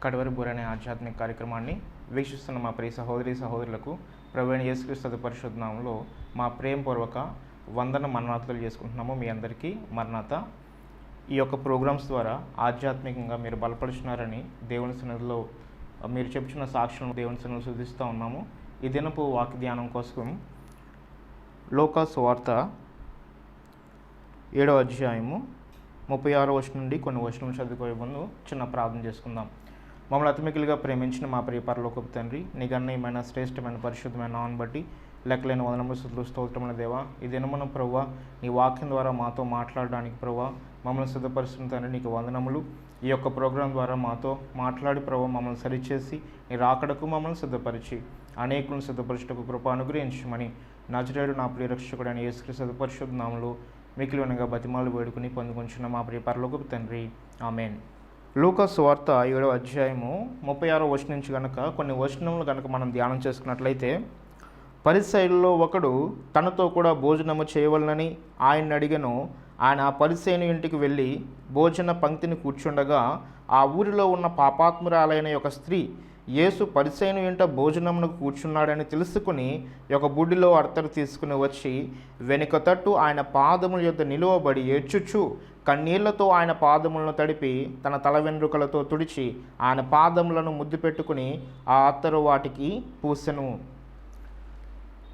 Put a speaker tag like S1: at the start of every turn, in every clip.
S1: కడవరి బూర అనే ఆధ్యాత్మిక కార్యక్రమాన్ని వీక్షిస్తున్న మా ప్రియ సహోదరి సహోదరులకు ప్రభువైన యేసుక్రీస్తు పరిశుద్ధ నామములో మా ప్రేమపూర్వక వందన మరణాతలు చేసుకుంటున్నాము. మీ అందరికీ మరణాత. ఈ యొక్క ప్రోగ్రామ్స్ ద్వారా ఆధ్యాత్మికంగా మీరు బలపడుచున్నారని దేవుని సన్నిధిలో మీరు చెప్పుచున్న సాక్ష్యం దేవుని సన్నిధిలో శుద్ధిస్తూ ఉన్నాము. ఈ దినపు వాక్య ధ్యానం కోసం లూకా సువార్త 7వ అధ్యాయము 36వ వచనం నుండి కొన్ని వచనం చదువుకోయే ముందు చిన్న ప్రార్థన చేసుకుందాం. మమ్మల్ని అతిమికిలుగా ప్రేమించిన మా ప్రియ పరలోకపు తండ్రి, నీ గణనీయమైన శ్రేష్టమైన పరిశుద్ధమైన నామమును బట్టి లెక్కలేని వందనములు స్తుతులు స్తోత్రముల దేవా, ఈ దినమున ప్రభువా నీ వాక్యం ద్వారా మాతో మాట్లాడడానికి ప్రభువా మమ్మల్ని సిద్ధపరుస్తున్న తండ్రి నీకు వందనములు. ఈ యొక్క ప్రోగ్రాం ద్వారా మాతో మాట్లాడి ప్రభువా మమ్మల్ని సరిచేసి నీ రాకడకు మమ్మల్ని సిద్ధపరిచి అనేకులను సిద్ధపరచుటకు కృప అనుగ్రహించమని నజరేయుడు నా ప్రియ రక్షకుడైన యేసుక్రీస్తు పరిశుద్ధ నామములో మికిలివనగా బతిమాలు వేడుకుని పొందుకొంచున్న మా ప్రియ పరలోకపు తండ్రి, ఆమెన్. లూకా సువార్త 7వ అధ్యాయము 36వ వచనం నుంచి కనుక కొన్ని వచనములు కనుక మనం ధ్యానం చేసుకున్నట్లయితే, పరిసయ్యులలో ఒకడు తనతో కూడా భోజనము చేయవలనని ఆయన్ని అడిగెను. ఆయన ఆ పరిసయ్యుని ఇంటికి వెళ్ళి భోజన పంక్తిని కూర్చుండగా ఆ ఊరిలో ఉన్న పాపాత్మురాలైన ఒక స్త్రీ యేసు పరిసయ్యుని ఇంట భోజనమునకు కూర్చున్నాడని తెలుసుకుని ఒక బుడ్డిలో అర్తరు తీసుకుని వచ్చి వెనుక తట్టు ఆయన పాదముల యొద్ద నిలువబడి ఏడ్చుచు కన్నీళ్లతో ఆయన పాదములను తడిపి తన తల వెంట్రుకలతో తుడిచి ఆయన పాదములను ముద్దు పెట్టుకుని ఆ అత్తరు వాటికి పూసెను.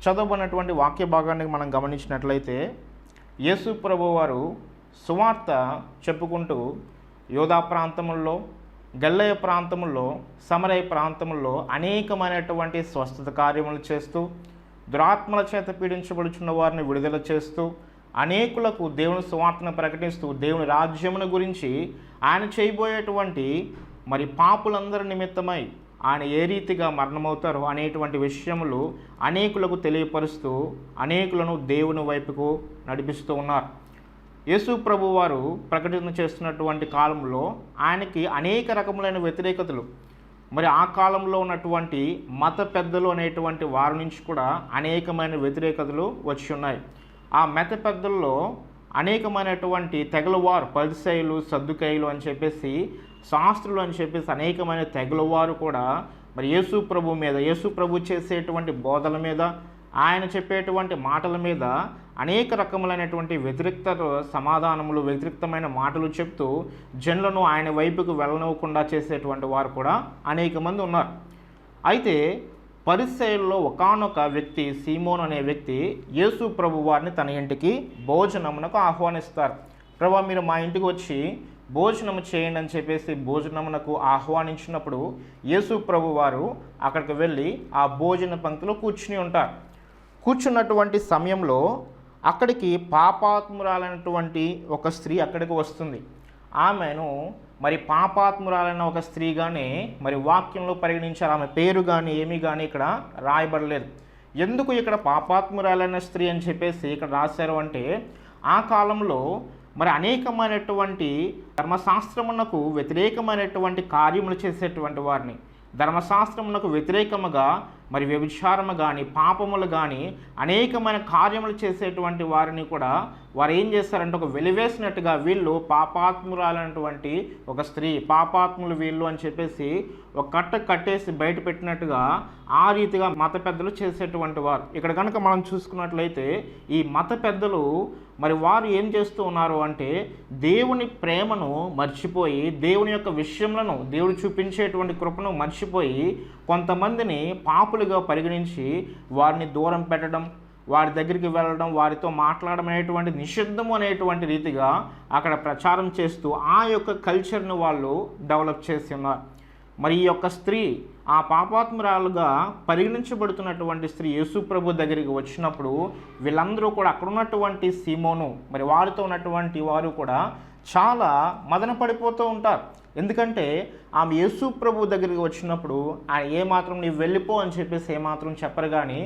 S1: చదవబడినటువంటి వాక్య భాగాన్ని మనం గమనించినట్లయితే, యేసు ప్రభువు వారు సువార్త చెప్పుకుంటూ యోధా ప్రాంతముల్లో, గల్లయ ప్రాంతముల్లో, సమరయ ప్రాంతముల్లో అనేకమైనటువంటి స్వస్థత కార్యములు చేస్తూ దురాత్మల చేత పీడించబడుచున్న వారిని విడుదల చేస్తూ అనేకులకు దేవుని సువార్తను ప్రకటిస్తూ దేవుని రాజ్యమును గురించి ఆయన చేయబోయేటువంటి పాపులందరి నిమిత్తమై ఆయన ఏ రీతిగా మరణమవుతారో అనేటువంటి విషయములు అనేకులకు తెలియపరుస్తూ అనేకులను దేవుని వైపుకు నడిపిస్తూ ఉన్నారు. యేసు ప్రభు వారు ప్రకటన చేస్తున్నటువంటి కాలంలో ఆయనకి అనేక రకములైన వ్యతిరేకతలు, ఆ కాలంలో ఉన్నటువంటి మత పెద్దలు అనేటువంటి వారి నుంచి కూడా అనేకమైన వ్యతిరేకతలు వచ్చి ఉన్నాయి. ఆ మత పెద్దల్లో అనేకమైనటువంటి తెగలవారు, పరిసయ్యులు, సద్దుకయ్యులు అని చెప్పేసి, శాస్త్రులు అని చెప్పేసి అనేకమైన తెగలవారు కూడా యేసు ప్రభు మీద, యేసు ప్రభు చేసేటువంటి బోధల మీద, ఆయన చెప్పేటువంటి మాటల మీద అనేక రకములైనటువంటి వ్యతిరేక్త సమాధానములు, వ్యతిరేక్తమైన మాటలు చెప్తూ జనులను ఆయన వైపుకు వెళ్ళనివ్వకుండా చేసేటువంటి వారు కూడా అనేక మంది ఉన్నారు. అయితే పరిసయ్యుల్లో ఒకానొక వ్యక్తి, సీమోను అనే వ్యక్తి, యేసు ప్రభు వారిని తన ఇంటికి భోజనమునకు ఆహ్వానిస్తారు. ప్రభు, మీరు మా ఇంటికి వచ్చి భోజనము చేయండి అని చెప్పేసి భోజనమునకు ఆహ్వానించినప్పుడు యేసు ప్రభు వారు అక్కడికి వెళ్ళి ఆ భోజన పంక్తిలో కూర్చుని ఉంటారు. కూర్చున్నటువంటి సమయంలో అక్కడికి పాపాత్మురాలైనటువంటి ఒక స్త్రీ అక్కడికి వస్తుంది. ఆమెను పాపాత్మురాలైన ఒక స్త్రీగానే వాక్యంలో పరిగణించారు. ఆమె పేరు కానీ ఏమీ కానీ ఇక్కడ రాయబడలేదు. ఎందుకు ఇక్కడ పాపాత్మురాలైన స్త్రీ అని చెప్పేసి ఇక్కడ రాశారు అంటే, ఆ కాలంలో అనేకమైనటువంటి ధర్మశాస్త్రమునకు వ్యతిరేకమైనటువంటి కార్యములు చేసేటువంటి వారిని, ధర్మశాస్త్రమునకు వ్యతిరేకముగా వ్యభిచారము కానీ, పాపములు కానీ, అనేకమైన కార్యములు చేసేటువంటి వారిని కూడా వారు ఏం చేస్తారంటే ఒక వెలివేసినట్టుగా, వీళ్ళు పాపాత్మురాలైనటువంటి ఒక స్త్రీ, పాపాత్ములు వీళ్ళు అని చెప్పేసి ఒక కట్ట కట్టేసి బయట పెట్టినట్టుగా ఆ రీతిగా మత పెద్దలు చేసేటువంటి వారు. ఇక్కడ కనుక మనం చూసుకున్నట్లయితే ఈ మత పెద్దలు వారు ఏం చేస్తూ ఉన్నారు అంటే, దేవుని ప్రేమను మర్చిపోయి, దేవుని యొక్క విషయములను, దేవుడు చూపించేటువంటి కృపను మర్చిపోయి కొంతమందిని పాపులుగా పరిగణించి వారిని దూరం పెట్టడం, వారి దగ్గరికి వెళ్ళడం, వారితో మాట్లాడడం అనేటువంటి నిషిద్ధము అనేటువంటి రీతిగా అక్కడ ప్రచారం చేస్తూ ఆ యొక్క కల్చర్ను వాళ్ళు డెవలప్ చేసి ఉన్నారు. ఈ యొక్క స్త్రీ ఆ పాపాత్మురాలుగా పరిగణించబడుతున్నటువంటి స్త్రీ యేసు ప్రభు దగ్గరికి వచ్చినప్పుడు వీళ్ళందరూ కూడా అక్కడ ఉన్నటువంటి సీమోను వారితో ఉన్నటువంటి వారు కూడా చాలా మదన పడిపోతూ ఉంటారు. ఎందుకంటే ఆమె యేసు ప్రభు దగ్గరికి వచ్చినప్పుడు ఆయన ఏమాత్రం నీవు వెళ్ళిపో అని చెప్పేసి ఏమాత్రం చెప్పరు. కానీ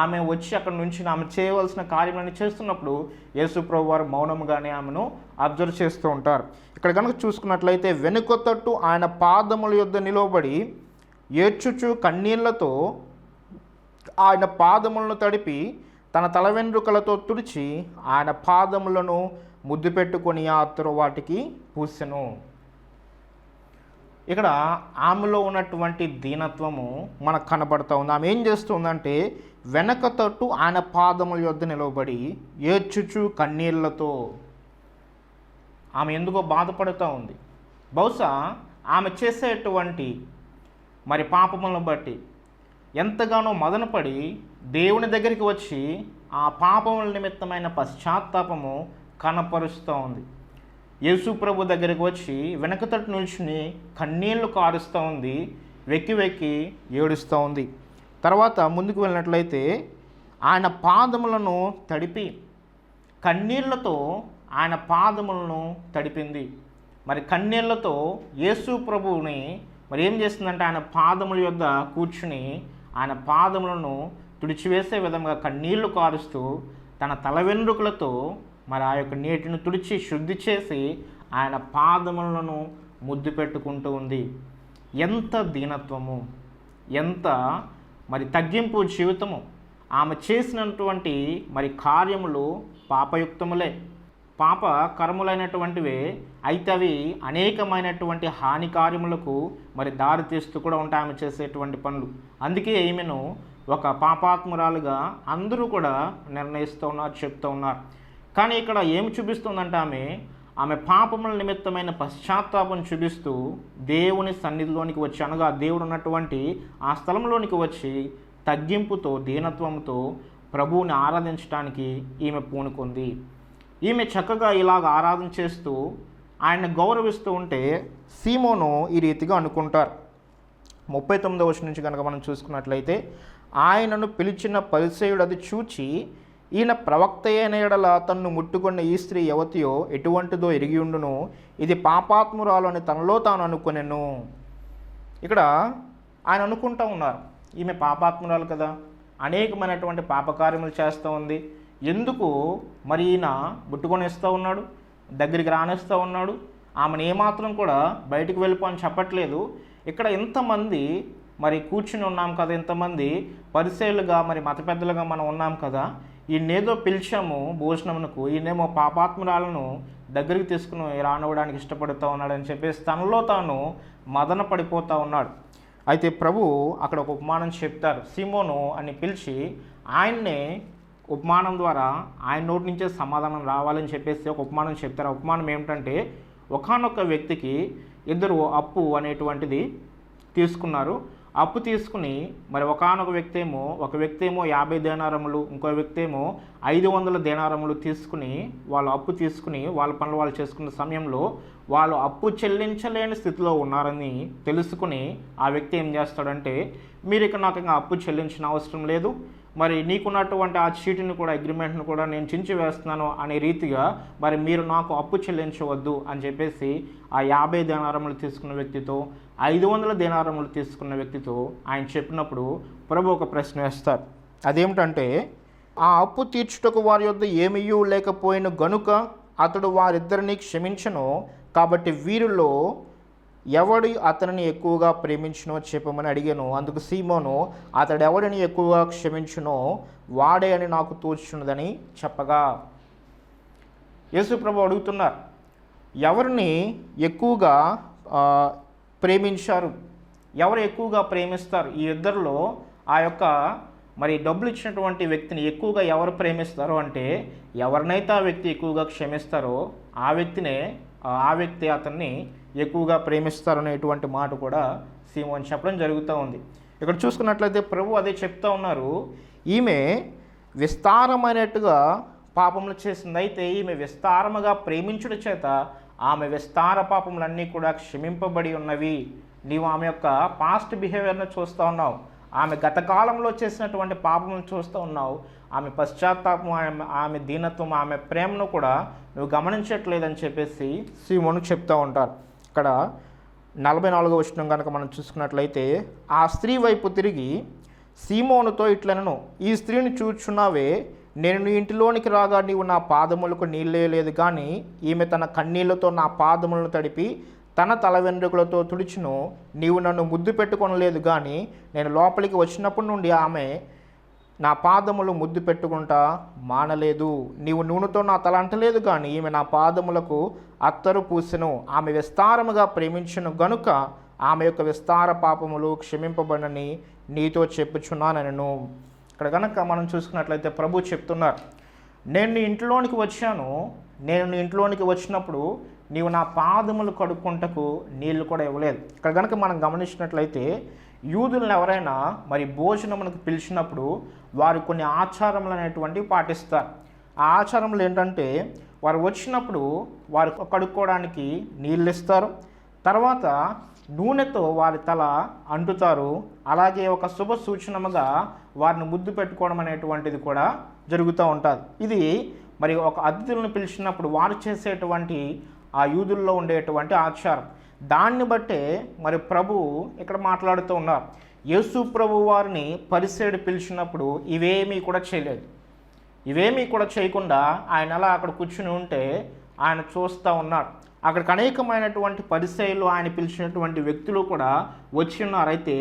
S1: ఆమె వచ్చి అక్కడ నుంచి ఆమె చేయవలసిన కార్యములను చేస్తున్నప్పుడు యేసు ప్రభు వారు మౌనంగానే ఆమెను అబ్జర్వ్ చేస్తూ ఉంటారు. ఇక్కడ కనుక చూసుకున్నట్లయితే, వెనుక తట్టు ఆయన పాదముల యొద్ద నిలవబడి ఏడ్చుచు కన్నీళ్లతో ఆయన పాదములను తడిపి తన తల వెంట్రుకలతో తుడిచి ఆయన పాదములను ముద్దు పెట్టుకొని ఆ అత్తరు వాటికి పూసెను. ఇక్కడ ఆమెలో ఉన్నటువంటి దీనత్వము మనకు కనబడుతూ ఉంది. ఆమె ఏం చేస్తుందంటే వెనక తట్టు ఆయన పాదముల యొద్ద నిలవబడి ఏడ్చుచు కన్నీళ్లతో ఆమె ఎందుకో బాధపడుతూ ఉంది. బహుశా ఆమె చేసేటువంటి మరి పాపములను బట్టి ఎంతగానో మదనపడి దేవుని దగ్గరికి వచ్చి ఆ పాపముల నిమిత్తమైన పశ్చాత్తాపము కనపరుస్తూ ఉంది. యేసు ప్రభు దగ్గరికి వచ్చి వెనకతట్టు నిల్చుని కన్నీళ్లు కారుస్తూ ఉంది, వెక్కి వెక్కి ఏడుస్తూ ఉంది. తర్వాత ముందుకు వెళ్ళినట్లయితే ఆయన పాదములను తడిపి కన్నీళ్లతో ఆయన పాదములను తడిపింది. మరి కన్నీళ్లతో యేసు ప్రభువుని మరి ఏం చేస్తుందంటే ఆయన పాదముల యొద్ద కూర్చుని ఆయన పాదములను తుడిచివేసే విధంగా కన్నీళ్లు కారుస్తూ తన తల వెంట్రుకలతో మరి ఆ యొక్క నీటిని తుడిచి శుద్ధి చేసి ఆయన పాదములను ముద్దు పెట్టుకుంటూ ఉంది. ఎంత దీనత్వము, ఎంత మరి తగ్గింపు జీవితము. ఆమె చేసినటువంటి మరి కార్యములు పాపయుక్తములే, పాప కర్ములైనటువంటివే. అయితే అవి అనేకమైనటువంటి హాని కార్యములకు మరి దారి తీస్తూ కూడా ఉంటాయి ఆమె చేసేటువంటి పనులు. అందుకే ఈమెను ఒక పాపాత్మురాలుగా అందరూ కూడా నిర్ణయిస్తూ ఉన్నారు, చెప్తూ ఉన్నారు. కానీ ఇక్కడ ఏమి చూపిస్తుందంటే ఆమె పాపముల నిమిత్తమైన పశ్చాత్తాపం చూపిస్తూ దేవుని సన్నిధిలోనికి వచ్చి, అనగా దేవుడు ఉన్నటువంటి ఆ స్థలంలోనికి వచ్చి తగ్గింపుతో దీనత్వంతో ప్రభువుని ఆరాధించడానికి ఈమె పూనుకుంది. ఈమె చక్కగా ఇలాగ ఆరాధన చేస్తూ ఆయన్ని గౌరవిస్తూ ఉంటే సీమోను ఈ రీతిగా అనుకుంటారు. 39వ వచనం నుంచి కనుక మనం చూసుకున్నట్లయితే, ఆయనను పిలిచిన పరిసయ్యుడు అది చూచి, ఈయన ప్రవక్త అయిన ఎడల తన్ను ముట్టుకున్న ఈ స్త్రీ యవతియో ఎటువంటిదో ఎరిగి ఉండును, ఇది పాపాత్మురాలు అని తనలో తాను అనుకునెను. ఇక్కడ ఆయన అనుకుంటూ ఉన్నారు, ఈమె పాపాత్మురాలు కదా, అనేకమైనటువంటి పాపకార్యములు చేస్తూ ఉంది, ఎందుకు మరి ఈయన ముట్టుకొనిస్తూ ఉన్నాడు, దగ్గరికి రానిస్తూ ఉన్నాడు, ఆమెను ఏమాత్రం కూడా బయటికి వెళ్ళిపో అని చెప్పట్లేదు. ఇక్కడ ఎంతమంది మరి కూర్చుని ఉన్నాం కదా, ఎంతమంది పరిసయ్యులుగా మరి మత పెద్దలుగా మనం ఉన్నాం కదా, ఈయనేదో పిలిచాము భోజనమునకు, ఈయనేమో పాపాత్మురాలను దగ్గరికి తీసుకుని రానివ్వడానికి ఇష్టపడుతూ ఉన్నాడని చెప్పేసి తనలో తాను మదన పడిపోతూ ఉన్నాడు. అయితే ప్రభు అక్కడ ఒక ఉపమానం చెప్తారు. సీమోను అని పిలిచి ఆయన్నే ఉపమానం ద్వారా ఆయన నోటి నుంచే సమాధానం రావాలని చెప్పేసి ఒక ఉపమానం చెప్తారు. ఆ ఉపమానం ఏమిటంటే, ఒకానొక వ్యక్తికి ఇద్దరు అప్పు అనేటువంటిది తీసుకున్నారు. అప్పు తీసుకుని మరి ఒకానొక వ్యక్తి ఏమో 50 దేనారములు, ఇంకో వ్యక్తి ఏమో 500 దేనారములు తీసుకుని వాళ్ళు అప్పు తీసుకుని వాళ్ళ పనులు వాళ్ళు చేసుకున్న సమయంలో వాళ్ళు అప్పు చెల్లించలేని స్థితిలో ఉన్నారని తెలుసుకుని ఆ వ్యక్తి ఏం చేస్తాడంటే, మీరు ఇక నాకు ఇంకా అప్పు చెల్లించిన అవసరం లేదు, మరి నీకున్నటువంటి ఆ చీటిని కూడా అగ్రిమెంట్ను కూడా నేను చించి వేస్తున్నాను అనే రీతిగా మరి మీరు నాకు అప్పు చెల్లించవద్దు అని చెప్పేసి ఆ 50 దేనారములు తీసుకున్న వ్యక్తితో 500 దేనారములు తీసుకున్న వ్యక్తితో ఆయన చెప్పినప్పుడు ప్రభు ఒక ప్రశ్న వేస్తారు. అదేమిటంటే, ఆ అప్పు తీర్చుటకు వారి యొద్ద ఏమీయూ లేకపోయిన గనుక అతడు వారిద్దరిని క్షమించను, కాబట్టి వీరిలో ఎవడు అతనిని ఎక్కువగా ప్రేమించునో చెప్పమని అడిగాను. అందుకు సీమోను, అతడు ఎవడిని ఎక్కువగా క్షమించునో వాడే అని నాకు తోచున్నదని చెప్పగా, యేసు ప్రభు అడుగుతున్నారు, ఎవరిని ఎక్కువగా ప్రేమించారు, ఎవరు ఎక్కువగా ప్రేమిస్తారు, ఈ ఇద్దరిలో ఆ యొక్క మరి డబ్బులు ఇచ్చినటువంటి వ్యక్తిని ఎక్కువగా ఎవరు ప్రేమిస్తారు అంటే, ఎవరినైతే ఆ వ్యక్తి ఎక్కువగా క్షమిస్తారో ఆ వ్యక్తి అతన్ని ఎక్కువగా ప్రేమిస్తారు అనేటువంటి మాట కూడా సీమోను చెప్పడం జరుగుతూ ఉంది. ఇక్కడ చూసుకున్నట్లయితే ప్రభు అదే చెప్తా ఉన్నారు, ఈమె విస్తారమైనట్టుగా పాపములు చేసింది. అయితే ఈమె విస్తారముగా ప్రేమించుట చేత ఆమె విస్తార పాపములన్నీ కూడా క్షమింపబడి ఉన్నవి. నీవు ఆమె యొక్క పాస్ట్ బిహేవియర్ను చూస్తూ ఉన్నావు, ఆమె గత కాలంలో చేసినటువంటి పాపములను చూస్తూ ఉన్నావు, ఆమె పశ్చాత్తాపం, ఆమె దీనత్వం, ఆమె ప్రేమను కూడా నువ్వు గమనించట్లేదని చెప్పేసి సీమోను చెప్తూ ఉంటారు. ఇక్కడ 44వ వచనం కనుక మనం చూసుకున్నట్లయితే, ఆ స్త్రీ వైపు తిరిగి సీమోనుతో ఇట్లనను, ఈ స్త్రీని చూచున్నావే, నేను నీ ఇంటిలోనికి రాగా నీవు నా పాదములకు నీళ్ళేయలేదు, కానీ ఈమె తన కన్నీళ్లతో నా పాదములను తడిపి తన తల వెంట్రుకలతో తుడిచును, నీవు నన్ను ముద్దు పెట్టుకొనలేదు, కానీ నేను లోపలికి వచ్చినప్పటి నుండి ఆమె నా పాదములు ముద్దు పెట్టుకుంటా మానలేదు. నీవు నూనెతో నా తల అంటలేదు, కానీ ఈమె నా పాదములకు అత్తరు పూసెను. ఆమె విస్తారముగా ప్రేమించును గనుక ఆమె యొక్క విస్తార పాపములు క్షమింపబడని నీతో చెప్పుచున్నానను. ఇక్కడ కనుక మనం చూసుకున్నట్లయితే ప్రభు చెప్తున్నారు, నేను నీ ఇంట్లోనికి వచ్చాను, నేను నీ ఇంట్లోనికి వచ్చినప్పుడు నీవు నా పాదములు కడుక్కుంటకు నీళ్లు కూడా ఇవ్వలేదు. ఇక్కడ కనుక మనం గమనించినట్లయితే యూదులను ఎవరైనా మరి భోజనమునకు పిలిచినప్పుడు వారు కొన్ని ఆచారములు అనేటువంటివి పాటిస్తారు. ఆ ఆచారములు ఏంటంటే వారు వచ్చినప్పుడు వారు కడుక్కోవడానికి నీళ్ళు ఇస్తారు, తర్వాత నూనెతో వారి తల అంటుతారు, అలాగే ఒక శుభ సూచనముగా వారిని ముద్దు పెట్టుకోవడం అనేటువంటిది కూడా జరుగుతూ ఉంటుంది. ఇది మరి ఒక అతిథులను పిలిచినప్పుడు వారు చేసేటువంటి ఆ యూదుల్లో ఉండేటువంటి ఆచారం. దాన్ని బట్టే మరి ప్రభువు ఇక్కడ మాట్లాడుతూ ఉన్నారు. యేసు ప్రభు వారిని పరిసేయుడు పిలిచినప్పుడు ఇవేమీ కూడా చేయలేదు. ఇవేమీ కూడా చేయకుండా ఆయన అలా అక్కడ కూర్చుని ఉంటే ఆయన చూస్తూ ఉన్నాడు. అక్కడికి అనేకమైనటువంటి పరిసయ్యులు ఆయన పిలిచినటువంటి వ్యక్తులు కూడా వచ్చి ఉన్నారు. అయితే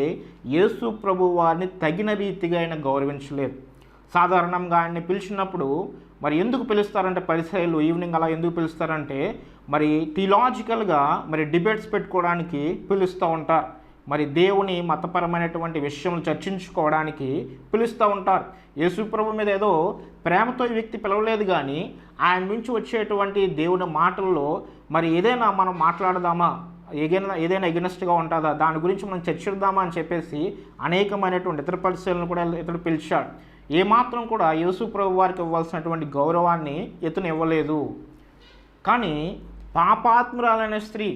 S1: యేసు ప్రభు వారిని తగిన రీతిగా ఆయన గౌరవించలేదు. సాధారణంగా ఆయన్ని పిలిచినప్పుడు మరి ఎందుకు పిలుస్తారంటే పరిసయ్యులు ఈవినింగ్ అలా ఎందుకు పిలుస్తారంటే మరి థియలాజికల్గా మరి డిబేట్స్ పెట్టుకోవడానికి పిలుస్తూ ఉంటారు. మరి దేవుని మతపరమైనటువంటి విషయములు చర్చించుకోవడానికి పిలుస్తూ ఉంటారు. యేసు ప్రభు మీద ఏదో ప్రేమతో ఈ వ్యక్తి పిలవలేదు, కానీ ఆయన నుంచి వచ్చేటువంటి దేవుని మాటల్లో మరి ఏదైనా మనం మాట్లాడదామా, ఏదైనా ఎగనెస్ట్గా ఉంటుందా, దాని గురించి మనం చర్చిద్దామా అని చెప్పేసి అనేకమైనటువంటి ఇతర పరిశీలనలు కూడా ఇతడు పిలిచాడు. ఏమాత్రం కూడా యేసు ప్రభు వారికి ఇవ్వాల్సినటువంటి గౌరవాన్ని ఇతను ఇవ్వలేదు. కానీ పాపాత్మురాలైన స్త్రీ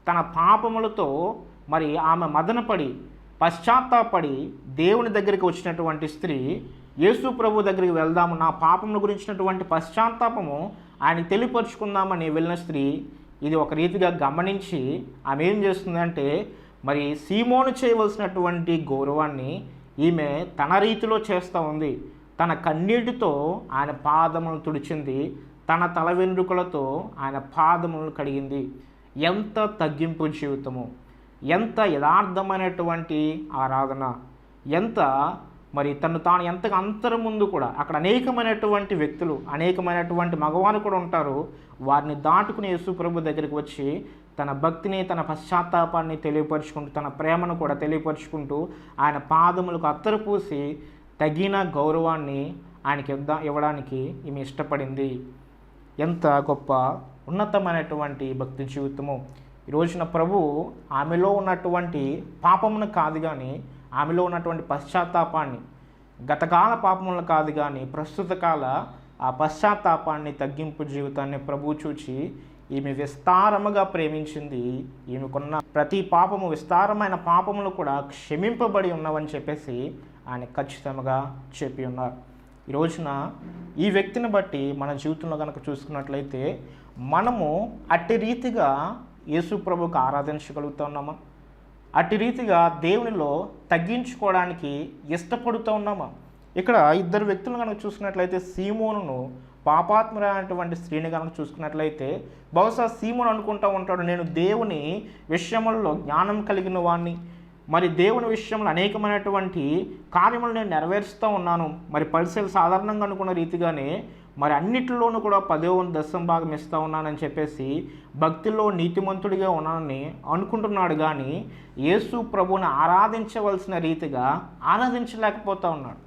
S1: తన పాపములతో మరి ఆమె మదనపడి పశ్చాత్తాపడి దేవుని దగ్గరికి వచ్చినటువంటి స్త్రీ యేసు ప్రభు దగ్గరికి వెళ్దాము, నా పాపముల గురించినటువంటి పశ్చాత్తాపము ఆయన తెలియపరుచుకుందామని వెళ్ళిన స్త్రీ ఇది ఒక రీతిగా గమనించి ఆమె ఏం చేస్తుందంటే మరి సీమోను చేయవలసినటువంటి గౌరవాన్ని ఈమె తన రీతిలో చేస్తూ ఉంది. తన కన్నీటితో ఆయన పాదములను తుడిచింది, తన తల వెంట్రుకలతో ఆయన పాదములను కడిగింది. ఎంత తగ్గింపు జీవితము, ఎంత యథార్థమైనటువంటి ఆరాధన, ఎంత మరి తను తాను ఎంతగా అంతరం ముందు కూడా అక్కడ అనేకమైనటువంటి వ్యక్తులు, అనేకమైనటువంటి మగవారు కూడా ఉంటారు. వారిని దాటుకుని యేసు ప్రభు దగ్గరికి వచ్చి తన భక్తిని, తన పశ్చాత్తాపాన్ని తెలియపరుచుకుంటూ, తన ప్రేమను కూడా తెలియపరుచుకుంటూ ఆయన పాదములకు అత్తరు పూసి తగిన గౌరవాన్ని ఆయనకి ఇవ్వడానికి ఈమె ఇష్టపడింది. ఎంత గొప్ప ఉన్నతమైనటువంటి భక్తి జీవితము. ఈ రోజున ప్రభు ఆమెలో ఉన్నటువంటి పాపమును కాదు కానీ ఆమెలో ఉన్నటువంటి పశ్చాత్తాపాన్ని, గతకాల పాపములను కాదు కానీ ప్రస్తుత కాల ఆ పశ్చాత్తాపాన్ని, తగ్గింపు జీవితాన్ని ప్రభు చూచి ఈమె విస్తారముగా ప్రేమించింది. ఈమెకున్న ప్రతి పాపము, విస్తారమైన పాపములు కూడా క్షమింపబడి ఉన్నవని చెప్పేసి ఆయన ఖచ్చితంగా చెప్పి ఉన్నారు. ఈ రోజున ఈ వ్యక్తిని బట్టి మన జీవితంలో కనుక చూసుకున్నట్లయితే మనము అట్టి రీతిగా యేసు ప్రభువుకు ఆరాధించగలుగుతున్నామా? అట్టి రీతిగా దేవునిలో తగ్గించుకోవడానికి ఇష్టపడుతూ ఉన్నామా? ఇక్కడ ఇద్దరు వ్యక్తులను కనుక చూసుకున్నట్లయితే సీమోనును పాపాత్మురైనటువంటి స్త్రీని కనుక చూసుకున్నట్లయితే బహుశా సీమోను అనుకుంటూ ఉంటాడు, నేను దేవుని విషయములలో జ్ఞానం కలిగిన వాడిని, మరి దేవుని విషయంలో అనేకమైనటువంటి కార్యములు నేను నెరవేరుస్తూ ఉన్నాను. మరి పరిశీలి సాధారణంగా అనుకున్న రీతిగానే మరి అన్నిటిలోనూ కూడా 10% ఇస్తూ ఉన్నానని చెప్పేసి భక్తిలో నీతిమంతుడిగా ఉన్నానని అనుకుంటున్నాడు. కానీ యేసు ప్రభువుని ఆరాధించవలసిన రీతిగా ఆరాధించలేకపోతూ ఉన్నాడు.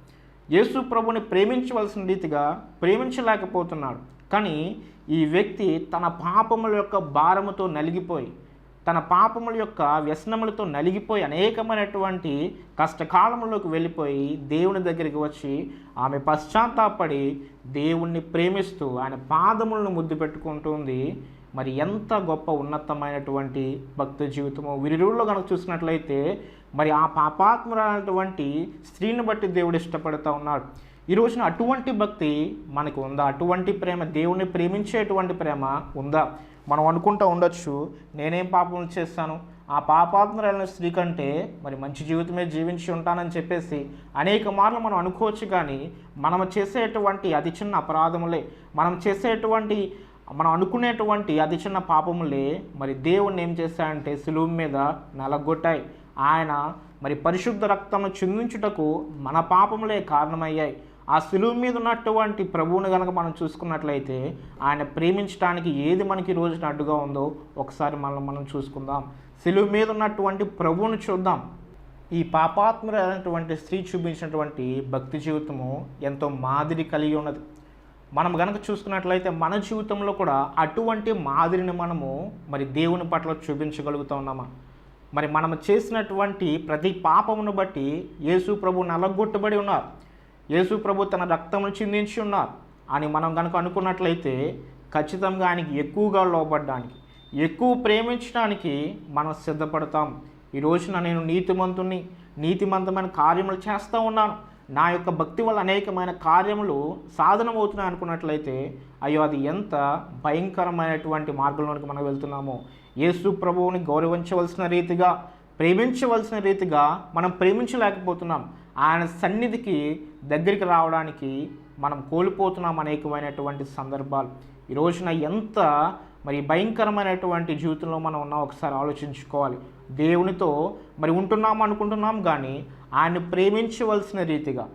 S1: యేసు ప్రభుని ప్రేమించవలసిన రీతిగా ప్రేమించలేకపోతున్నాడు. కానీ ఈ వ్యక్తి తన పాపముల యొక్క భారముతో నలిగిపోయి, తన పాపముల యొక్క వ్యసనములతో నలిగిపోయి అనేకమైనటువంటి కష్టకాలంలోకి వెళ్ళిపోయి దేవుని దగ్గరికి వచ్చి ఆమె పశ్చాత్తాపడి దేవుణ్ణి ప్రేమిస్తూ ఆయన పాదములను ముద్దు పెట్టుకుంటుంది. మరి ఎంత గొప్ప ఉన్నతమైనటువంటి భక్తి జీవితమో. వీరిలో కనుక చూసినట్లయితే మరి ఆ పాపాత్మురైనటువంటి స్త్రీని బట్టి దేవుడు ఇష్టపడుతూ ఉన్నాడు. ఈ రోజున అటువంటి భక్తి మనకు ఉందా? అటువంటి ప్రేమ, దేవుణ్ణి ప్రేమించేటువంటి ప్రేమ ఉందా? మనం అనుకుంటూ ఉండొచ్చు, నేనేం పాపం చేస్తాను, ఆ పాపాత్మురైన స్త్రీ కంటే మరి మంచి జీవితమే జీవించి ఉంటానని చెప్పేసి అనేక మార్లు మనం అనుకోవచ్చు. కానీ మనం చేసేటువంటి అతి చిన్న అపరాధములే, మనం అనుకునేటువంటి అతి చిన్న పాపములే మరి దేవుణ్ణి ఏం చేశాయంటే సిలువ మీద నలగొట్టాయి. ఆయన మరి పరిశుద్ధ రక్తమును చిందించుటకు మన పాపములే కారణమయ్యాయి. ఆ సిలువ మీద ఉన్నటువంటి ప్రభువుని కనుక మనం చూసుకున్నట్లయితే ఆయన ప్రేమించడానికి ఏది మనకి రోజున అడ్డుగా ఉందో ఒకసారి మనం చూసుకుందాం. సిలువ మీద ఉన్నటువంటి ప్రభువును చూద్దాం. ఈ పాపాత్మురైనటువంటి స్త్రీ చూపించినటువంటి భక్తి జీవితము ఎంతో మాదిరి కలిగి ఉన్నది. మనం గనక చూసుకున్నట్లయితే మన జీవితంలో కూడా అటువంటి మాదిరిని మనము మరి దేవుని పట్ల చూపించగలుగుతూ ఉన్నామా? మరి మనము చేసినటువంటి ప్రతి పాపమును బట్టి యేసు ప్రభు నలగొట్టబడి ఉన్నారు, యేసు ప్రభు తన రక్తమును చిందించి ఉన్నారు అని మనం కనుక అనుకున్నట్లయితే ఖచ్చితంగా ఆయనకి ఎక్కువగా లోబడ్డానికి, ఎక్కువ ప్రేమించడానికి మనం సిద్ధపడతాం. ఈ రోజున నేను నీతిమంతమైన కార్యములు చేస్తూ ఉన్నాను, నా యొక్క భక్తి వల్ల అనేకమైన కార్యములు సాధనమవుతున్నాయి అనుకున్నట్లయితే అయ్యో అది ఎంత భయంకరమైనటువంటి మార్గంలోనికి మనం వెళ్తున్నామో. యేసు ప్రభువుని గౌరవించవలసిన రీతిగా, ప్రేమించవలసిన రీతిగా మనం ప్రేమించలేకపోతున్నాం. ఆయన సన్నిధికి దగ్గరికి రావడానికి మనం కోల్పోతున్నాం అనేకమైనటువంటి సందర్భాలు. ఈ రోజున ఎంత మరి భయంకరమైనటువంటి జీవితంలో మనం ఉన్నాం ఒకసారి ఆలోచించుకోవాలి. దేవునితో మరి ఉంటున్నాం అనుకుంటున్నాం, కానీ ఆయన్ని ప్రేమించవలసిన రీతిగా,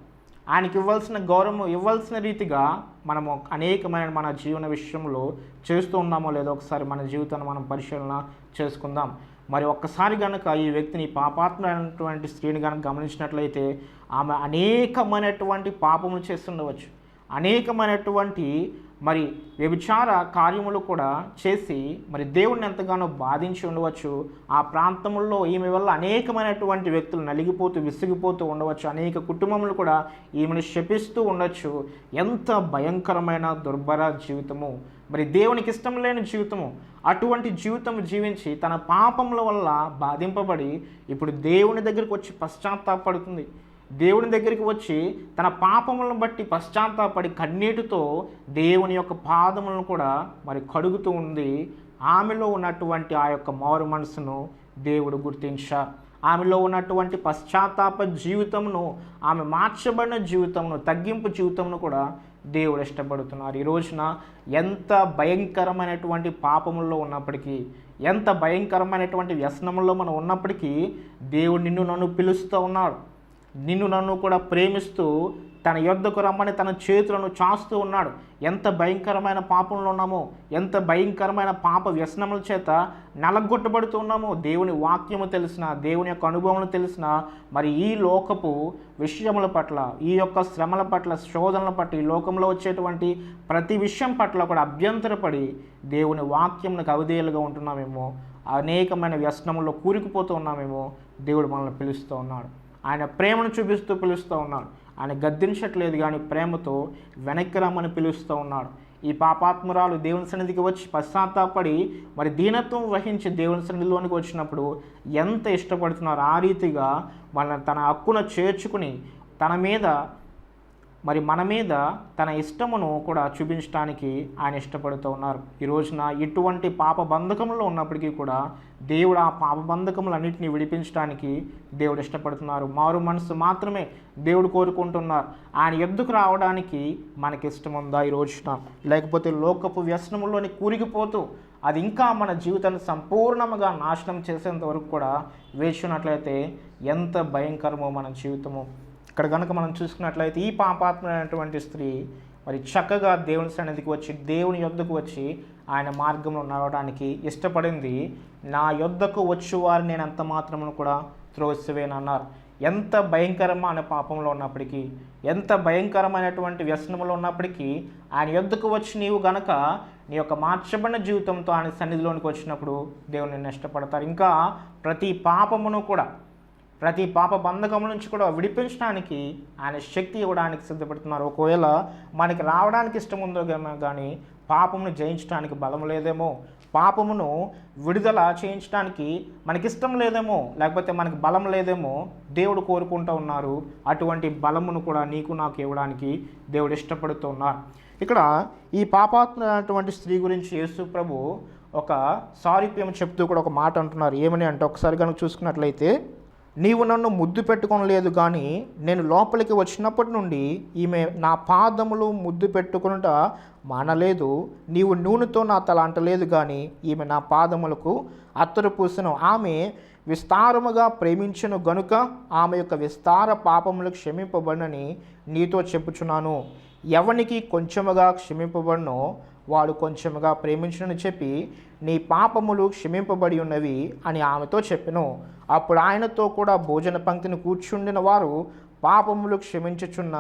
S1: ఆయనకి ఇవ్వాల్సిన గౌరవం ఇవ్వాల్సిన రీతిగా మనము అనేకమైన మన జీవన విషయంలో చేస్తూ ఉన్నామో లేదో ఒకసారి మన జీవితాన్ని మనం పరిశీలన చేసుకుందాం. మరి ఒక్కసారి కనుక ఈ వ్యక్తిని, పాపాత్మైనటువంటి స్త్రీని కనుక గమనించినట్లయితే ఆమె అనేకమైనటువంటి పాపములు చేస్తుండవచ్చు, అనేకమైనటువంటి మరి వ్యభిచార కార్యములు కూడా చేసి మరి దేవుణ్ణి ఎంతగానో బాధించి ఉండవచ్చు. ఆ ప్రాంతంలో ఈమె వల్ల అనేకమైనటువంటి వ్యక్తులు నలిగిపోతూ విసిగిపోతూ ఉండవచ్చు, అనేక కుటుంబములు కూడా ఈమెను శపిస్తూ ఉండొచ్చు. ఎంత భయంకరమైన దుర్భర జీవితము, మరి దేవునికి ఇష్టం లేని జీవితము. అటువంటి జీవితం జీవించి తన పాపముల వల్ల బాధింపబడి ఇప్పుడు దేవుని దగ్గరికి వచ్చి పశ్చాత్తాపడుతుంది. దేవుని దగ్గరికి వచ్చి తన పాపములను బట్టి పశ్చాత్తాపడి కన్నీటితో దేవుని యొక్క పాదములను కూడా మరి కడుగుతూ ఉంది. ఆమెలో ఉన్నటువంటి ఆ యొక్క మారు మనసును దేవుడు గుర్తించారు. ఆమెలో ఉన్నటువంటి పశ్చాత్తాప జీవితమును, ఆమె మార్చబడిన జీవితమును, తగ్గింపు జీవితమును కూడా దేవుడు ఇష్టపడుతున్నారు. ఈ రోజున ఎంత భయంకరమైనటువంటి పాపముల్లో ఉన్నప్పటికీ, ఎంత భయంకరమైనటువంటి వ్యసనముల్లో మనం ఉన్నప్పటికీ దేవుడు నిన్ను నన్ను పిలుస్తూ ఉన్నాడు. నిన్ను నన్ను కూడా ప్రేమిస్తూ తన యొద్దకు రమ్మని తన చేతులను చాస్తూ ఉన్నాడు. ఎంత భయంకరమైన పాపంలో ఉన్నామో, ఎంత భయంకరమైన పాప వ్యసనముల చేత నలగొట్టబడుతూ ఉన్నామో, దేవుని వాక్యము తెలిసిన, దేవుని యొక్క అనుభవములు తెలిసిన మరి ఈ లోకపు విషయముల పట్ల, ఈ యొక్క శ్రమల పట్ల, శోధనల పట్ల, ఈ లోకంలో వచ్చేటువంటి ప్రతి విషయం పట్ల కూడా అభ్యంతరపడి దేవుని వాక్యమునకు అవిధేయులుగా ఉంటున్నామేమో, అనేకమైన వ్యసనముల్లో కూరుకుపోతూ ఉన్నామేమో. దేవుడు మనల్ని పిలుస్తూ ఉన్నాడు. ఆయన ప్రేమను చూపిస్తూ పిలుస్తూ ఉన్నాడు. ఆయన గద్దించట్లేదు, కానీ ప్రేమతో వెనక్కి రమ్మని పిలుస్తూ ఉన్నాడు. ఈ పాపాత్మురాలు దేవుని సన్నిధికి వచ్చి పశ్చాత్తాపడి మరి దీనత్వం వహించి దేవుని సన్నిధిలోనికి వచ్చినప్పుడు ఎంత ఇష్టపడుతున్నారు. ఆ రీతిగా వాళ్ళని తన హక్కున చేర్చుకుని మన మీద తన ఇష్టమును కూడా చూపించడానికి ఆయన ఇష్టపడుతూ ఉన్నారు. ఈ రోజున ఇటువంటి పాప బంధకంలో ఉన్నప్పటికీ కూడా దేవుడు ఆ పాప బంధకములన్నింటినీ విడిపించడానికి దేవుడు ఇష్టపడుతున్నారు. మారు మనసు మాత్రమే దేవుడు కోరుకుంటున్నారు. ఆయన ఎద్దుకు రావడానికి మనకి ఇష్టం ఉందా ఈ రోజున? లేకపోతే లోకపు వ్యసనములోని కూరిగిపోతూ అది ఇంకా మన జీవితాన్ని సంపూర్ణంగా నాశనం చేసేంత వరకు కూడా వేచినట్లయితే ఎంత భయంకరమో మన జీవితము. ఇక్కడ కనుక మనం చూసుకున్నట్లయితే ఈ పాపాత్మైనటువంటి స్త్రీ మరి చక్కగా దేవుని సన్నిధికి వచ్చి, దేవుని యొద్దకు వచ్చి ఆయన మార్గంలో నడవడానికి ఇష్టపడింది. నా యొద్దకు వచ్చేవారు నేను ఎంత మాత్రమును కూడా త్రోసివేనన్నారు. ఎంత భయంకరమైన పాపంలో ఉన్నప్పటికీ, ఎంత భయంకరమైనటువంటి వ్యసనంలో ఉన్నప్పటికీ ఆయన యొద్దకు వచ్చి నీవు గనక నీ యొక్క మార్చబడిన జీవితంతో ఆయన సన్నిధిలోనికి వచ్చినప్పుడు దేవుని నిన్ను ఇష్టపడతారు. ఇంకా ప్రతి పాపమును కూడా, ప్రతి పాప బంధకం నుంచి కూడా విడిపించడానికి ఆయన శక్తి ఇవ్వడానికి సిద్ధపడుతున్నారు. ఒకవేళ మనకి రావడానికి ఇష్టం ఉందో కానీ పాపమును జయించడానికి బలం లేదేమో, పాపమును విడుదల చేయించడానికి మనకిష్టం లేదేమో, లేకపోతే మనకి బలం లేదేమో దేవుడు కోరుకుంటూ ఉన్నారు. అటువంటి బలమును కూడా నీకు నాకు ఇవ్వడానికి దేవుడు ఇష్టపడుతూ ఉన్నారు. ఇక్కడ ఈ పాపాత్మైనటువంటి స్త్రీ గురించి యేసు ప్రభు ఒక సారూప్యం చెప్తూ కూడా ఒక మాట అంటున్నారు. ఏమని అంటే, ఒకసారి కనుక చూసుకున్నట్లయితే, నీవు నన్ను ముద్దు పెట్టుకొనలేదు, కానీ నేను లోపలికి వచ్చినప్పటి నుండి ఈమె నా పాదములు ముద్దు పెట్టుకునుట మానలేదు. నీవు నూనెతో నా తల అంటలేదు, కానీ ఈమె నా పాదములకు అత్తరు పూసెను. ఆమె విస్తారముగా ప్రేమించును గనుక ఆమె యొక్క విస్తార పాపములు క్షమింపబడినని నీతో చెప్పుచున్నాను. ఎవనికి కొంచెముగా క్షమింపబడినో వాడు కొంచెముగా ప్రేమించునని చెప్పి నీ పాపములు క్షమింపబడి ఉన్నవి అని ఆమెతో చెప్పెను. అప్పుడు ఆయనతో కూడా భోజన పంక్తిని కూర్చుండిన వారు పాపములు క్షమించుచున్న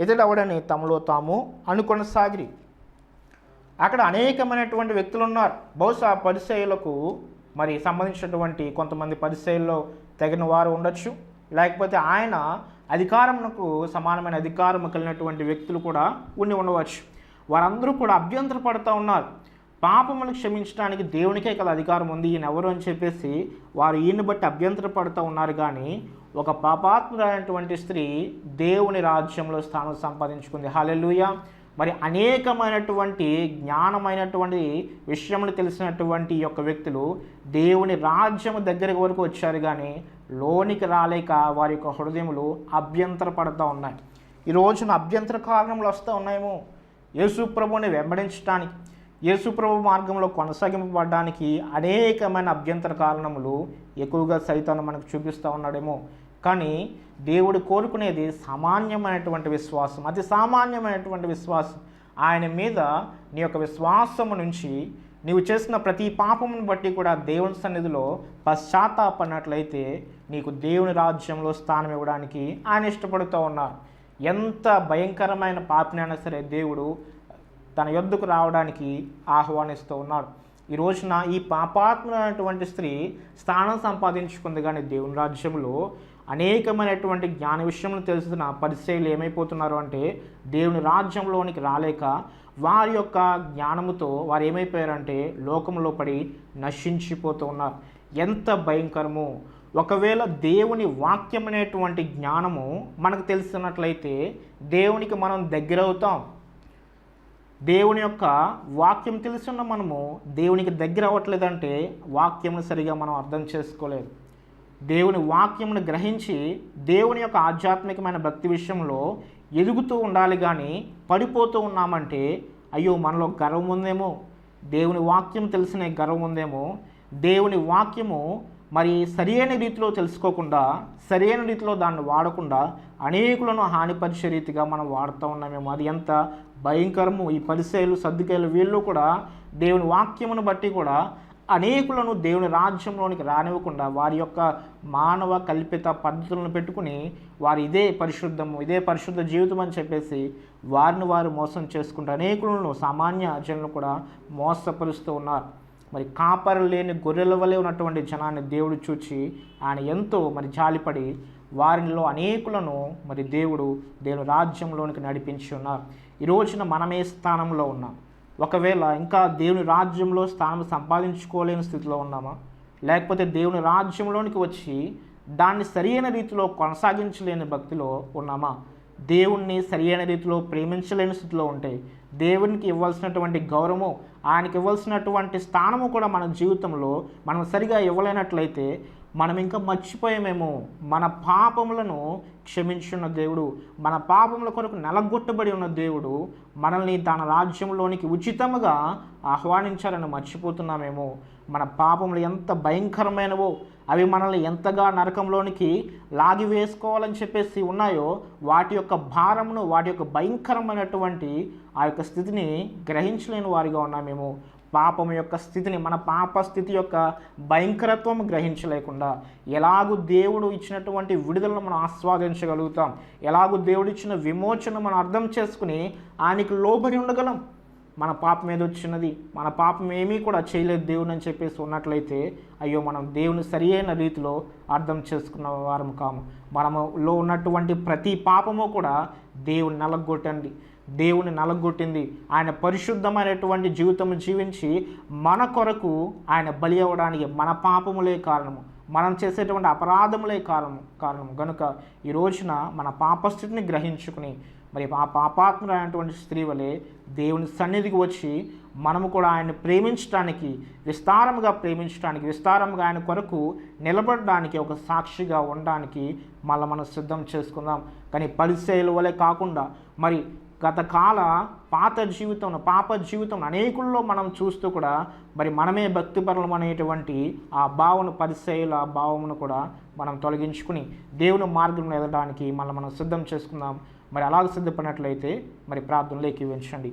S1: ఇతడెవడని తమలో తాము అనుకొనసాగిరి. అక్కడ అనేకమైనటువంటి వ్యక్తులు ఉన్నారు. బహుశా పరిసయ్యులకు మరి సంబంధించినటువంటి కొంతమంది పరిసయ్యుల్లో తగిన వారు ఉండొచ్చు, లేకపోతే ఆయన అధికారమునకు సమానమైన అధికారము కలిగినటువంటి వ్యక్తులు కూడా ఉండవచ్చు. వారందరూ కూడా అభ్యంతర పడుతూ ఉన్నారు. పాపములు క్షమించడానికి దేవునికే కదా అధికారం ఉంది, ఈయన ఎవరు అని చెప్పేసి వారు ఈయన్ని బట్టి అభ్యంతర పడుతూ ఉన్నారు. కానీ ఒక పాపాత్మురైనటువంటి స్త్రీ దేవుని రాజ్యంలో స్థానం సంపాదించుకుంది. హల్లెలూయా. మరి అనేకమైనటువంటి జ్ఞానమైనటువంటి విషయములు తెలిసినటువంటి యొక్క వ్యక్తులు దేవుని రాజ్యం దగ్గర వరకు వచ్చారు, కానీ లోనికి రాలేక వారి యొక్క హృదయములు అభ్యంతర పడుతూ ఉన్నాయి. ఈ రోజున అభ్యంతర కారణములు వస్తూ ఉన్నాయేమో. యేసు ప్రభువుని వెంబడించడానికి, యేసు ప్రభు మార్గంలో కొనసాగింపబడడానికి అనేకమైన అభ్యంతర కారణములు ఎక్కువగా సైతాను మనకు చూపిస్తూ ఉన్నాడేమో. కానీ దేవుడు కోరుకునేది సామాన్యమైనటువంటి విశ్వాసం, అతి సామాన్యమైనటువంటి విశ్వాసం. ఆయన మీద నీ యొక్క విశ్వాసము నుంచి నీవు చేసిన ప్రతి పాపమును బట్టి కూడా దేవుని సన్నిధిలో పశ్చాత్తాపడినట్లయితే నీకు దేవుని రాజ్యంలో స్థానం ఇవ్వడానికి ఆయన ఇష్టపడుతూ ఉన్నారు. ఎంత భయంకరమైన పాపినైనా సరే దేవుడు తన యొద్దకు రావడానికి ఆహ్వానిస్తూ ఉన్నాడు. ఈ రోజున ఈ పాపాత్మైనటువంటి స్త్రీ స్థానం సంపాదించుకుంది, కానీ దేవుని రాజ్యంలో అనేకమైనటువంటి జ్ఞాన విషయంలో తెలిసిన పరిచయాలు ఏమైపోతున్నారు అంటే దేవుని రాజ్యంలోనికి రాలేక వారి యొక్క జ్ఞానముతో వారు ఏమైపోయారంటే లోకంలో పడి నశించిపోతూ ఉన్నారు. ఎంత భయంకరము! ఒకవేళ దేవుని వాక్యం అనేటువంటి జ్ఞానము మనకు తెలిసినట్లయితే దేవునికి మనం దగ్గరవుతాం. దేవుని యొక్క వాక్యం తెలుసున్న మనము దేవునికి దగ్గర అవ్వట్లేదంటే వాక్యమును సరిగా మనం అర్థం చేసుకోలేదు. దేవుని వాక్యమును గ్రహించి దేవుని యొక్క ఆధ్యాత్మికమైన భక్తి విషయంలో ఎదుగుతూ ఉండాలి, కానీ పడిపోతూ ఉన్నామంటే అయ్యో మనలో గర్వం ఉందేమో, దేవుని వాక్యం తెలిసిన గర్వం ఉందేమో, దేవుని వాక్యము మరి సరైన రీతిలో తెలుసుకోకుండా సరైన రీతిలో దాన్ని వాడకుండా అనేకులను హానిపరిచే రీతిగా మనం వాడుతూ ఉన్నామేమో. అది ఎంత భయంకరము! ఈ పరిసయ్యులు సద్దుకాయలు వీళ్ళు కూడా దేవుని వాక్యమును బట్టి కూడా అనేకులను దేవుని రాజ్యంలోనికి రానివ్వకుండా వారి యొక్క మానవ కల్పిత పద్ధతులను పెట్టుకుని వారు ఇదే పరిశుద్ధ జీవితం అని చెప్పేసి వారిని వారు మోసం చేసుకుంటూ అనేకులను సామాన్య జనులను కూడా మోసపరుస్తూ ఉన్నారు. మరి కాపరి లేని గొర్రెల వలె ఉన్నటువంటి జనాన్ని దేవుడు చూచి ఆయన ఎంతో మరి జాలిపడి వారిలో అనేకులను మరి దేవుని రాజ్యంలోనికి నడిపించి ఉన్నారు. ఈ రోజున మనమే స్థానంలో ఉన్నాం. ఒకవేళ ఇంకా దేవుని రాజ్యంలో స్థానం సంపాదించుకోలేని స్థితిలో ఉన్నామా, లేకపోతే దేవుని రాజ్యంలోనికి వచ్చి దాన్ని సరియైన రీతిలో కొనసాగించలేని భక్తిలో ఉన్నామా, దేవుణ్ణి సరియైన రీతిలో ప్రేమించలేని స్థితిలో ఉంటే దేవునికి ఇవ్వాల్సినటువంటి గౌరవము ఆయనకి ఇవ్వాల్సినటువంటి స్థానము కూడా మన జీవితంలో మనం సరిగా ఇవ్వలేనట్లయితే మనం ఇంకా మర్చిపోయామేమో. మన పాపములను క్షమించున్న దేవుడు, మన పాపముల కొరకు నలగొట్టబడి ఉన్న దేవుడు మనల్ని తన రాజ్యంలోనికి ఉచితముగా ఆహ్వానించాలని మర్చిపోతున్నామేమో. మన పాపములు ఎంత భయంకరమైనవో, అవి మనల్ని ఎంతగా నరకంలోనికి లాగి వేసుకోవాలని చెప్పేసి ఉన్నాయో వాటి యొక్క భారమును, వాటి యొక్క భయంకరమైనటువంటి ఆ యొక్క స్థితిని గ్రహించలేని వారిగా ఉన్నామేమో. పాపం యొక్క స్థితిని, మన పాప స్థితి యొక్క భయంకరత్వం గ్రహించలేకుండా ఎలాగూ దేవుడు ఇచ్చినటువంటి విడుదలను మనం ఆస్వాదించగలుగుతాం, ఎలాగూ దేవుడు ఇచ్చిన విమోచన మనం అర్థం చేసుకుని ఆయనకి లోబడి ఉండగలం. మన పాపం ఏదో వచ్చినది, మన పాపం ఏమీ కూడా చేయలేదు దేవుని అని చెప్పేసి ఉన్నట్లయితే అయ్యో మనం దేవుని సరి అయిన రీతిలో అర్థం చేసుకున్న వారం కాము. మనలో ఉన్నటువంటి ప్రతి పాపము కూడా దేవుని నలగొట్టింది. ఆయన పరిశుద్ధమైనటువంటి జీవితం జీవించి మన కొరకు ఆయన బలి అవ్వడానికి మన పాపములే కారణము, మనం చేసేటువంటి అపరాధములే కారణం కనుక ఈ రోజున మన పాపస్థితిని గ్రహించుకుని మరి ఆ పాపాత్ములైనటువంటి స్త్రీ వలె దేవుని సన్నిధికి వచ్చి మనము కూడా ఆయన్ని ప్రేమించడానికి, విస్తారముగా ఆయన కొరకు నిలబడడానికి, ఒక సాక్షిగా ఉండడానికి మనం సిద్ధం చేసుకుందాం. కానీ పరిసయ్యుల వలె కాకుండా మరి గతకాల పాప జీవితం అనేకుల్లో మనం చూస్తూ కూడా మరి మనమే భక్తిపరులం అనేటువంటి ఆ పరిసయ్యుల భావమును కూడా మనం తొలగించుకుని దేవుని మార్గంలో ఎదగడానికి మనం సిద్ధం చేసుకుందాం. మరి అలాగ సిద్ధపడినట్లయితే మరి ప్రార్థనలో ఏకీవించండి.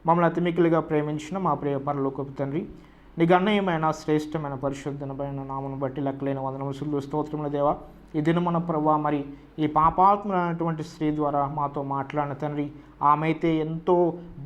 S1: మమ్మల్ని అతి మిక్కిలిగా ప్రేమించిన మా ప్రియ పరలోకపు తండ్రి, నీ గణనీయమైన శ్రేష్టమైన పరిశుద్ధమైన నామను బట్టి లెక్కలేని వందనములు స్తోత్రముల దేవా. ఈ దినమున ప్రభువా మరి ఈ పాపాత్ములైనటువంటి స్త్రీ ద్వారా మాతో మాట్లాడిన తండ్రి, ఆమె అయితే ఎంతో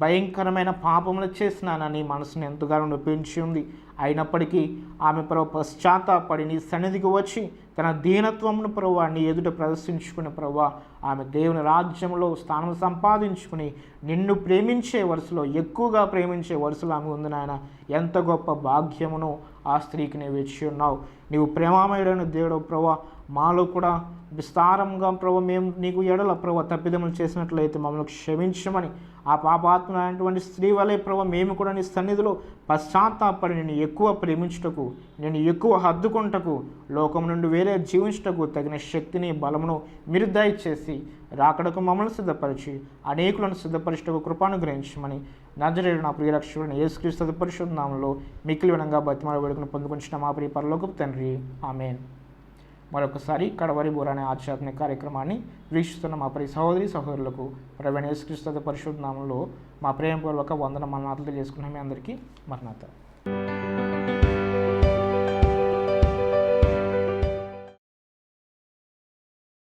S1: భయంకరమైన పాపములు చేసినానని మనసుని ఎంతగానో నొప్పించి ఉంది. అయినప్పటికీ ఆమె ప్రభు పశ్చాత్తాపడి నీ సన్నిధికి వచ్చి తన దీనత్వమును ప్రభువా నీ ఎదుట ప్రదర్శించుకుని ప్రభువా ఆమె దేవుని రాజ్యంలో స్థానం సంపాదించుకుని నిన్ను ప్రేమించే వరుసలో, ఎక్కువగా ప్రేమించే వరుసలో ఆమె ఉంది నాయన. ఎంత గొప్ప భాగ్యమును ఆ స్త్రీకి నీవు ఇచ్చి ఉన్నావు. నీవు ప్రేమామయుడైన దేవుడు ప్రభువా, మాలో కూడా విస్తారంగా ప్రభు మేము నీకు ఎడల ప్రభు తప్పిదములు చేసినట్లయితే మమ్మల్ని క్షమించమని, ఆ పాపాత్మైనటువంటి స్త్రీ వలె ప్రభు మేము కూడా నీ సన్నిధిలో పశ్చాత్తాపడి నేను ఎక్కువ ప్రేమించుటకు, నేను ఎక్కువ హద్దుకుంటకు, లోకం నుండి వేరే జీవించుటకు తగిన శక్తిని బలమును మీరు దయచేసి రాకడకు మమ్మల్ని సిద్ధపరిచి అనేకులను సిద్ధపరచుటకు కృపానుగ్రహించమని నజరేయుడు నా ప్రియ రక్షకుడైన యేసుక్రీస్తు పరిశుద్ధ నామములో మిక్కిలి వినంగా బతిమాల వేడుకను పొందుకొంచిన మా ప్రియ పరలోకపు తండ్రి, ఆమేన్. మరొకసారి కడవరి బోర అనే ఆధ్యాత్మిక కార్యక్రమాన్ని వీక్షిస్తున్న మా ప్రియ సహోదరి సహోదరులకు ప్రభువైన యేసుక్రీస్తు పరిశుద్ధ నామములో మా ప్రేమపూర్వక వందనమానాలు తెలియజేసుకున్నాం. మీ అందరికీ మరణాత.